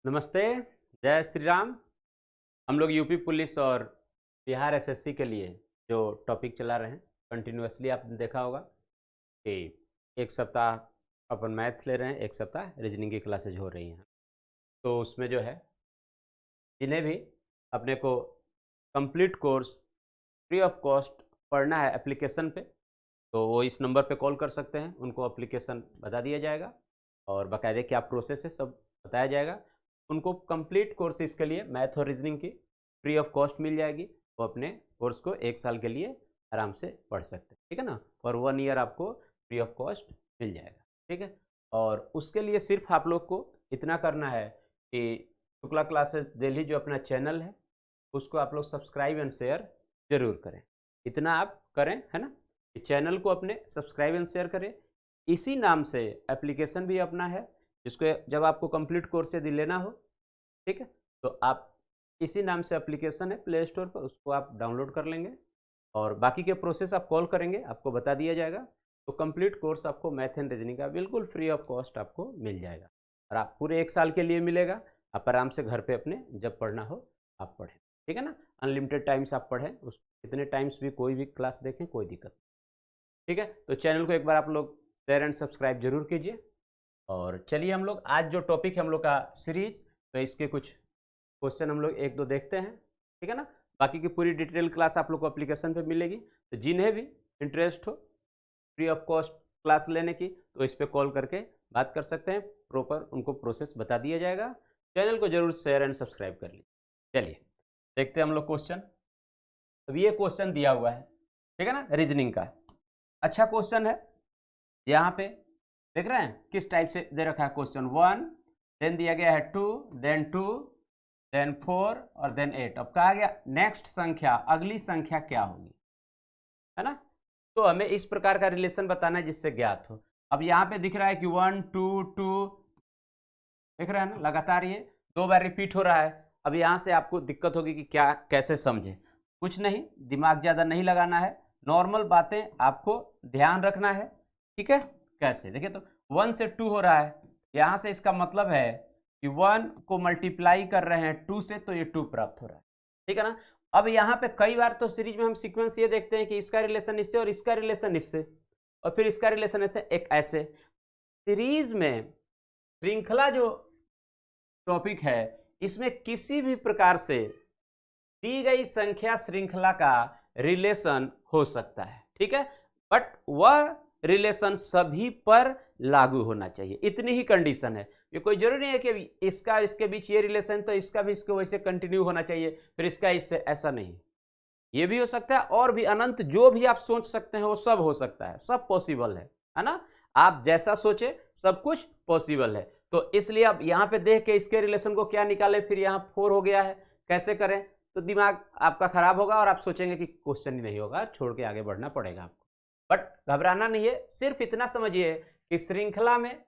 नमस्ते, जय श्री राम। हम लोग यूपी पुलिस और बिहार एसएससी के लिए जो टॉपिक चला रहे हैं कंटिन्यूअसली, आपने देखा होगा कि एक सप्ताह अपन मैथ ले रहे हैं, एक सप्ताह रीजनिंग की क्लासेज हो रही हैं। तो उसमें जो है जिन्हें भी अपने को complete course free of cost पढ़ना है एप्लीकेशन पे, तो वो इस नंबर पे कॉल कर सकते हैं। उनको एप्लीकेशन बता दिया जाएगा और बाकायदे क्या प्रोसेस है सब बताया जाएगा। उनको कंप्लीट कोर्स इसके लिए मैथ और रीजनिंग की फ्री ऑफ कॉस्ट मिल जाएगी। वो अपने कोर्स को 1 साल के लिए आराम से पढ़ सकते हैं, ठीक है ना। और 1 ईयर आपको फ्री ऑफ कॉस्ट मिल जाएगा, ठीक है। और उसके लिए सिर्फ आप लोग को इतना करना है कि शुक्ला क्लासेस दिल्ली जो अपना चैनल है उसको आप लोग सब्सक्राइब एंड शेयर जरूर करें। इतना आप करें, है ना। चैनल को अपने सब्सक्राइब एंड शेयर करें। इसी नाम से एप्लीकेशन भी अपना है, जिसको जब आपको कंप्लीट कोर्स यदि लेना हो, ठीक है, तो आप इसी नाम से एप्लीकेशन है प्ले स्टोर पर, उसको आप डाउनलोड कर लेंगे और बाकी के प्रोसेस आप कॉल करेंगे, आपको बता दिया जाएगा। तो कंप्लीट कोर्स आपको मैथ एंड रीजनिंग का बिल्कुल फ्री ऑफ कॉस्ट आपको मिल जाएगा और आप पूरे 1 साल के लिए मिलेगा। आप आराम से घर पे अपने जब पढ़ना हो आप पढ़ें, ठीक है ना। अनलिमिटेड टाइम्स आप पढ़ें, उस कितने टाइम्स भी कोई भी क्लास देखें, कोई दिक्कत नहीं, ठीक है। तो चैनल को एक बार आप लोग शेयर एंड सब्सक्राइब जरूर कीजिए। और चलिए हम लोग आज जो टॉपिक है हम लोग का सीरीज, तो इसके कुछ क्वेश्चन हम लोग एक दो देखते हैं, ठीक है ना। बाकी की पूरी डिटेल क्लास आप लोग को एप्लीकेशन पे मिलेगी। तो जिन्हें भी इंटरेस्ट हो फ्री ऑफ कॉस्ट क्लास लेने की, तो इस पर कॉल करके बात कर सकते हैं, प्रॉपर उनको प्रोसेस बता दिया जाएगा। चैनल को जरूर शेयर एंड सब्सक्राइब कर लीजिए। चलिए देखते हैं हम लोग क्वेश्चन। अब ये क्वेश्चन दिया हुआ है, ठीक है ना, रीजनिंग का अच्छा क्वेश्चन है। यहाँ पे देख रहे हैं किस टाइप से दे रखा है क्वेश्चन। 1, देन दिया गया है 2, देन 4 और देन 8। अब कहा गया नेक्स्ट संख्या, अगली संख्या क्या होगी, है ना। तो हमें इस प्रकार का रिलेशन बताना है जिससे ज्ञात हो। अब यहाँ पे दिख रहा है कि 1 2 2, देख रहे हैं ना, लगातार ये 2 बार रिपीट हो रहा है। अब यहाँ से आपको दिक्कत होगी कि क्या कैसे समझे। कुछ नहीं, दिमाग ज़्यादा नहीं लगाना है, नॉर्मल बातें आपको ध्यान रखना है, ठीक है। कैसे देखिए, तो 1 से 2 हो रहा है, यहाँ से इसका मतलब है कि 1 को मल्टीप्लाई कर रहे हैं 2 से, तो ये 2 प्राप्त हो रहा है, ठीक है ना। अब यहाँ पे कई बार तो सीरीज में हम सीक्वेंस ये देखते हैं कि इसका रिलेशन इससे और इसका रिलेशन इससे और फिर इसका रिलेशन ऐसे, एक ऐसे सीरीज में श्रृंखला जो टॉपिक है, इसमें किसी भी प्रकार से दी गई संख्या श्रृंखला का रिलेशन हो सकता है, ठीक है। बट वह रिलेशन सभी पर लागू होना चाहिए, इतनी ही कंडीशन है। ये कोई जरूरी नहीं है कि इसका इसके बीच ये रिलेशन तो इसका भी इसके वैसे कंटिन्यू होना चाहिए, फिर इसका इससे, ऐसा नहीं। ये भी हो सकता है और भी अनंत जो भी आप सोच सकते हैं वो सब हो सकता है, सब पॉसिबल है ना। आप जैसा सोचे सब कुछ पॉसिबल है। तो इसलिए अब यहाँ पे देख के इसके रिलेशन को क्या निकाले, फिर यहाँ 4 हो गया है, कैसे करें, तो दिमाग आपका खराब होगा और आप सोचेंगे कि क्वेश्चन ही नहीं होगा, छोड़ के आगे बढ़ना पड़ेगा आपको। बट घबराना नहीं है, सिर्फ इतना समझिए कि श्रृंखला में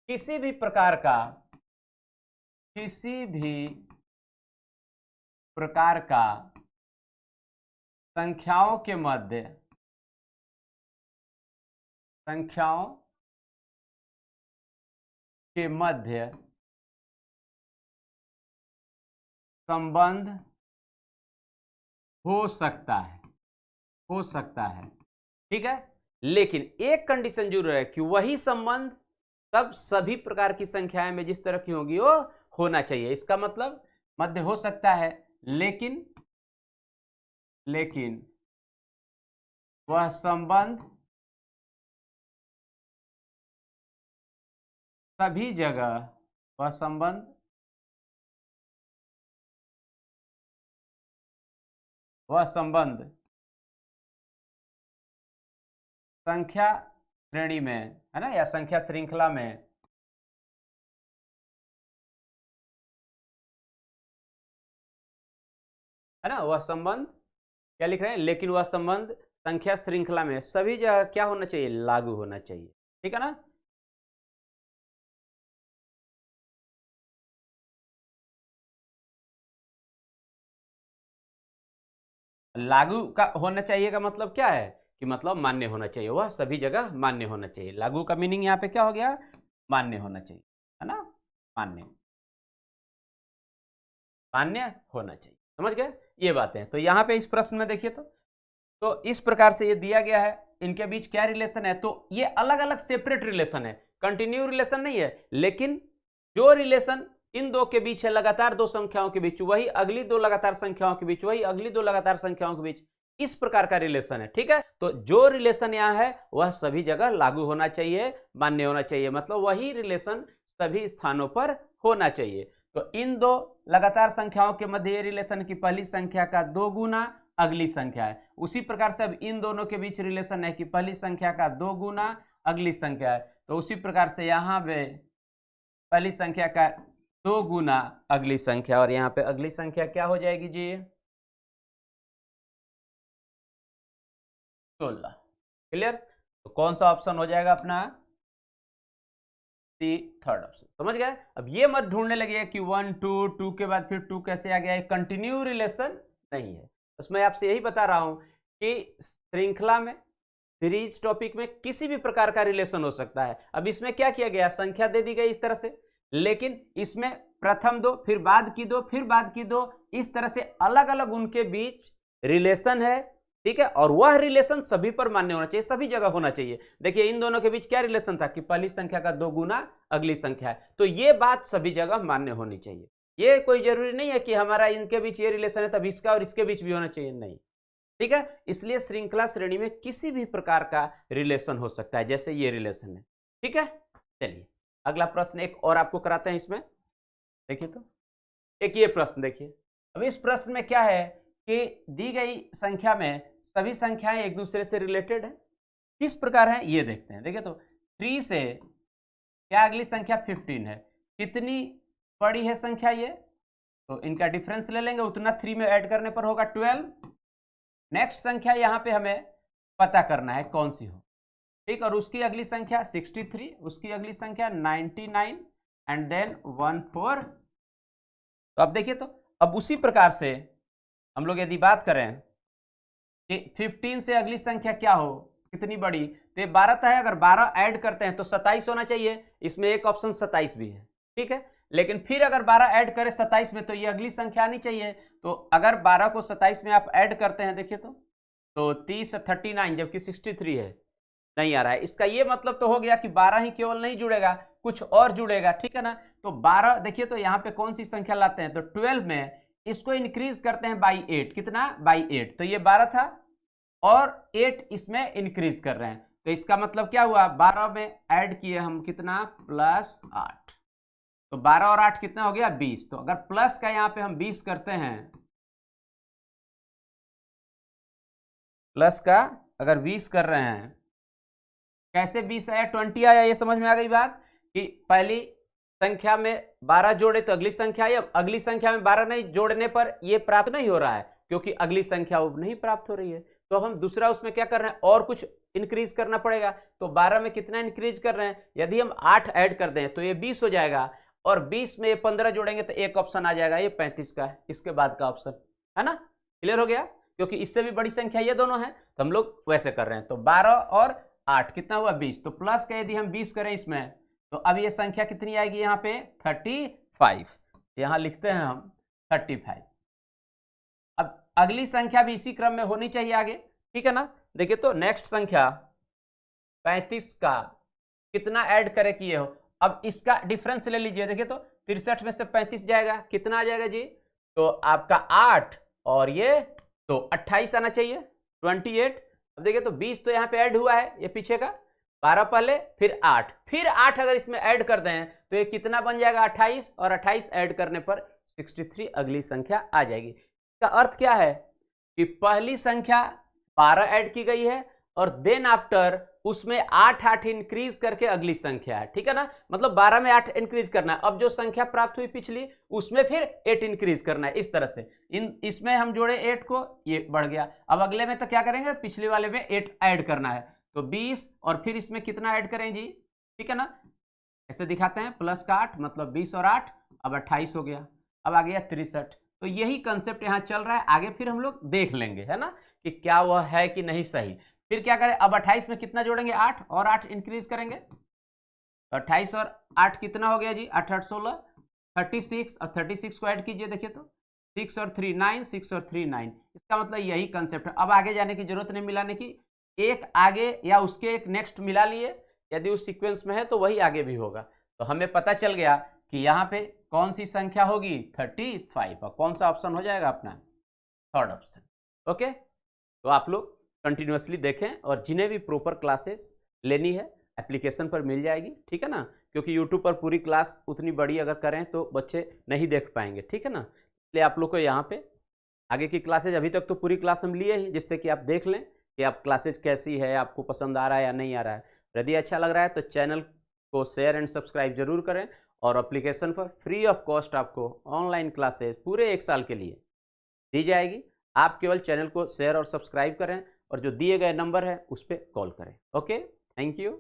किसी भी प्रकार का संख्याओं के मध्य संबंध हो सकता है, ठीक है। लेकिन एक कंडीशन जरूर है कि वही संबंध तब सभी प्रकार की संख्याएं में जिस तरह की होगी वो होना चाहिए। इसका मतलब मध्य हो सकता है, लेकिन वह संबंध सभी जगह, वह संबंध संख्या श्रेणी में, है ना, या संख्या श्रृंखला में, है ना, वह संबंध क्या लिख रहे हैं, लेकिन वह संबंध संख्या श्रृंखला में सभी जगह क्या होना चाहिए, लागू होना चाहिए, ठीक है ना। लागू का होना चाहिए का मतलब क्या है कि मतलब मान्य होना चाहिए, वह सभी जगह मान्य होना चाहिए। लागू का मीनिंग यहाँ पे क्या हो गया, मान्य होना चाहिए, है ना, मान्य। मान्य होना चाहिए। समझ गए, ये बातें हैं। तो यहाँ पे इस प्रश्न में देखिए तो इस प्रकार से ये दिया गया है, इनके बीच क्या रिलेशन है, तो ये अलग अलग सेपरेट रिलेशन है, कंटिन्यू रिलेशन नहीं है, लेकिन जो रिलेशन इन दो के बीच है, लगातार दो संख्याओं के बीच, वही अगली दो लगातार संख्याओं के बीच, वही अगली दो लगातार संख्याओं के बीच, इस प्रकार का रिलेशन है। ठीक है, तो जो रिलेशन यहां है वह सभी जगह लागू होना चाहिए, मान्य होना चाहिए, मतलब वही रिलेशन सभी स्थानों पर होना चाहिए। तो इन दो लगातार संख्याओं के मध्य रिलेशन की पहली संख्या का 2 गुना अगली संख्या है, उसी प्रकार से अब इन दोनों के बीच रिलेशन है कि पहली संख्या का 2 गुना अगली संख्या है, तो उसी प्रकार से यहां पे पहली संख्या का 2 गुना अगली संख्या, और यहां पे अगली संख्या क्या हो जाएगी जी, 16। क्लियर, तो कौन सा ऑप्शन हो जाएगा अपना, सी, थर्ड ऑप्शन। समझ गए। अब ये मत ढूंढने लगे कि 1 2 2 के बाद फिर 2 कैसे आ गया, कंटिन्यू रिलेशन नहीं है। उसमें आपसे यही बता रहा हूं कि श्रृंखला में, सीरीज टॉपिक में किसी भी प्रकार का रिलेशन हो सकता है। अब इसमें क्या किया गया, संख्या दे दी गई इस तरह से, लेकिन इसमें प्रथम दो, फिर बाद की दो, फिर बाद की दो, इस तरह से अलग अलग उनके बीच रिलेशन है। ठीक है, और वह रिलेशन सभी पर मान्य होना चाहिए, सभी जगह होना चाहिए। देखिए इन दोनों के बीच क्या रिलेशन था कि पहली संख्या का 2 गुना अगली संख्या है, तो ये बात सभी जगह मान्य होनी चाहिए। ये कोई जरूरी नहीं है कि हमारा इनके बीच ये रिलेशन है तब इसका और इसके बीच भी होना चाहिए, नहीं। ठीक है, इसलिए श्रृंखला श्रेणी में किसी भी प्रकार का रिलेशन हो सकता है, जैसे ये रिलेशन है। ठीक है, चलिए अगला प्रश्न एक और आपको कराते हैं इसमें। देखिए तो एक ये प्रश्न देखिए। अब इस प्रश्न में क्या है कि दी गई संख्या में सभी संख्याएं एक दूसरे से रिलेटेड है। किस प्रकार है ये देखते हैं। देखिए तो 3 से क्या अगली संख्या 15 है, कितनी बड़ी है संख्या ये, तो इनका डिफरेंस ले लेंगे, उतना 3 में ऐड करने पर होगा 12। नेक्स्ट संख्या यहां पे हमें पता करना है कौन सी हो। ठीक, और उसकी अगली संख्या 63, उसकी अगली संख्या 99 एंड देन 14। तो अब देखिए तो अब उसी प्रकार से हम लोग यदि बात करें कि 15 से अगली संख्या क्या हो, कितनी बड़ी, तो ये 12 है, अगर 12 ऐड करते हैं तो 27 होना चाहिए, इसमें एक ऑप्शन 27 भी है। ठीक है, लेकिन फिर अगर 12 ऐड करें 27 में तो ये अगली संख्या आनी चाहिए, तो अगर 12 को 27 में आप ऐड करते हैं, देखिए तो 30 39, जबकि 63 है, नहीं आ रहा है। इसका ये मतलब तो हो गया कि 12 ही केवल नहीं जुड़ेगा, कुछ और जुड़ेगा। ठीक है ना, तो 12 देखिए तो यहाँ पे कौन सी संख्या लाते हैं, तो 12 में इसको इंक्रीज करते हैं बाई 8, कितना, बाई 8, तो ये 12 था और 8 इसमें इंक्रीज कर रहे हैं, तो इसका मतलब क्या हुआ, 12 में ऐड किए हम कितना, प्लस 8, तो 12 और 8 कितना हो गया, 20। तो अगर प्लस का यहाँ पे हम 20 करते हैं, प्लस का अगर 20 कर रहे हैं, कैसे 20 आया, 20 आया, ये समझ में आ गई बात कि पहली संख्या में 12 जोड़े तो अगली संख्या आई, अब अगली संख्या में 12 नहीं जोड़ने पर ये प्राप्त नहीं हो रहा है, क्योंकि अगली संख्या वो नहीं प्राप्त हो रही है, तो हम दूसरा उसमें क्या कर रहे हैं, और कुछ इंक्रीज करना पड़ेगा। तो 12 में कितना इंक्रीज कर रहे हैं, यदि हम 8 ऐड कर दें तो ये 20 हो जाएगा, और 20 में ये 15 जोड़ेंगे तो एक ऑप्शन आ जाएगा, ये 35 का है, इसके बाद का ऑप्शन है ना। क्लियर हो गया, क्योंकि इससे भी बड़ी संख्या ये दोनों है, तो हम लोग वैसे कर रहे हैं। तो 12 और 8 कितना हुआ, 20, तो प्लस का यदि हम 20 करें इसमें, तो अब ये संख्या कितनी आएगी यहाँ पे, 35, यहाँ लिखते हैं हम 35। अब अगली संख्या भी इसी क्रम में होनी चाहिए आगे, ठीक है ना। देखिए तो नेक्स्ट संख्या 35 का कितना ऐड करे किए हो, अब इसका डिफरेंस ले लीजिए। देखिए तो 63 में से 35 जाएगा, कितना आ जाएगा जी, तो आपका 8 और ये तो 28 आना चाहिए, 28। अब देखिए तो 20 तो यहाँ पे ऐड हुआ है, ये पीछे का 12 पहले, फिर 8, फिर 8 अगर इसमें ऐड कर दें तो ये कितना बन जाएगा, 28, और 28 ऐड करने पर 63 अगली संख्या आ जाएगी। इसका अर्थ क्या है कि पहली संख्या 12 ऐड की गई है, और देन आफ्टर उसमें 8 इंक्रीज करके अगली संख्या है, ठीक है ना, मतलब 12 में 8 इंक्रीज करना है। अब जो संख्या प्राप्त हुई पिछली, उसमें फिर 8 इंक्रीज करना है, इस तरह से। इसमें हम जोड़े 8 को, ये बढ़ गया। अब अगले में तो क्या करेंगे, पिछले वाले में 8 ऐड करना है, तो 20, और फिर इसमें कितना ऐड करें जी, ठीक है ना, ऐसे दिखाते हैं, प्लस का 8 मतलब 20 और 8, अब 28 हो गया, अब आ गया 63। तो यही कंसेप्ट यहाँ चल रहा है, आगे फिर हम लोग देख लेंगे, है ना, कि क्या वह है कि नहीं सही। फिर क्या करें, अब 28 में कितना जोड़ेंगे, 8 और 8 इंक्रीज करेंगे, तो 28 और 8 कितना हो गया जी, 8 8 16, 36। अब 36 को ऐड कीजिए, देखिए तो 6 और 3 9, 6 और 3 9। इसका मतलब यही कंसेप्ट है। अब आगे जाने की जरूरत नहीं मिलाने की, एक आगे या उसके एक नेक्स्ट मिला लिए, यदि उस सीक्वेंस में है तो वही आगे भी होगा। तो हमें पता चल गया कि यहाँ पे कौन सी संख्या होगी 35, और कौन सा ऑप्शन हो जाएगा अपना थर्ड ऑप्शन। ओके, तो आप लोग कंटिन्यूसली देखें, और जिन्हें भी प्रॉपर क्लासेस लेनी है एप्लीकेशन पर मिल जाएगी, ठीक है ना, क्योंकि यूट्यूब पर पूरी क्लास उतनी बड़ी अगर करें तो बच्चे नहीं देख पाएंगे, ठीक है ना। इसलिए आप लोग को यहाँ पे आगे की क्लासेज, अभी तक तो पूरी क्लास हम लिए ही, जिससे कि आप देख लें कि आप क्लासेज कैसी है, आपको पसंद आ रहा है या नहीं आ रहा है। यदि अच्छा लग रहा है तो चैनल को शेयर एंड सब्सक्राइब जरूर करें, और एप्लीकेशन पर फ्री ऑफ कॉस्ट आपको ऑनलाइन क्लासेज पूरे 1 साल के लिए दी जाएगी। आप केवल चैनल को शेयर और सब्सक्राइब करें, और जो दिए गए नंबर है उस पर कॉल करें। Okay, thank you.